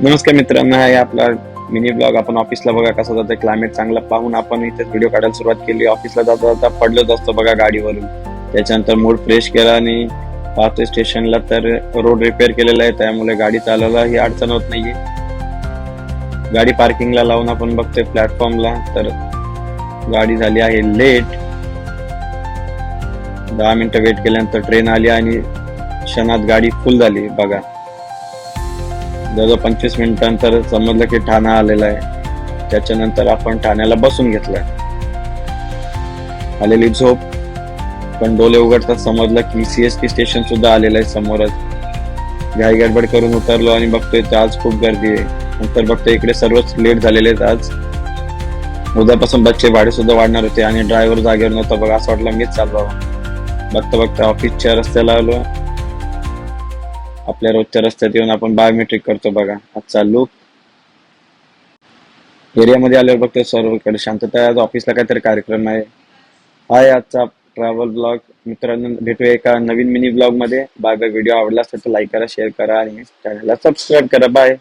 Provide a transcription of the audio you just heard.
नमस्कार मित्रांनो, हा आहे आपला मिनी ब्लॉग. आपण ऑफिसला बघा कसं जातं, क्लायमेट चांगला पाहून आपण इथे व्हिडिओ काढायला सुरुवात केली. ऑफिसला जाता जाता पडलोच असतो बघा गाडीवरून. त्याच्यानंतर मूड फ्रेश केला आणि पाहतोय स्टेशनला तर रोड रिपेअर केलेला आहे, त्यामुळे गाडी चालवायला ही अडचण होत नाहीये. गाडी पार्किंगला लावून आपण बघतोय प्लॅटफॉर्मला, तर गाडी झाली आहे लेट. 10 मिनिटं वेट केल्यानंतर ट्रेन आली आणि क्षणात गाडी फुल झाली बघा. जवळजवळ 25 मिनिटांनंतर समजलं की ठाणा आलेला आहे. त्याच्यानंतर आपण ठाण्याला बसून घेतलंय. आलेली झोप, पण डोळे उघडताच समजलं की सीएसटी स्टेशन सुद्धा आलेलं आहे समोरच. घाई गडबड करून उतरलो आणि बघतोय तर आज खूप गर्दी आहे. नंतर बघतोय इकडे सर्वच लेट झालेले आहेत आज. उद्यापासून बसचे भाडे सुद्धा वाढणार होते आणि ड्रायव्हर जागेवर नव्हता बघा. असं वाटलं मीच चालवावं. बघता बघता ऑफिसच्या रस्त्याला आलो. आपल्या रोजच्या रस्त्यात येऊन आपण बायोमेट्रिक करतो बघा. आजचा लुक एरियामध्ये आल्यावर बघतोय सर्वकडे शांतता आहे. आज ऑफिसला काहीतरी कार्यक्रम आहे. हाय आजचा ट्रॅव्हल ब्लॉग. मित्रांनो, भेटूया एका नवीन मिनी ब्लॉग मध्ये. Bye bye. व्हिडिओ आवडला असेल तर लाईक करा, शेअर करा आणि चॅनलला सबस्क्राईब करा. बाय.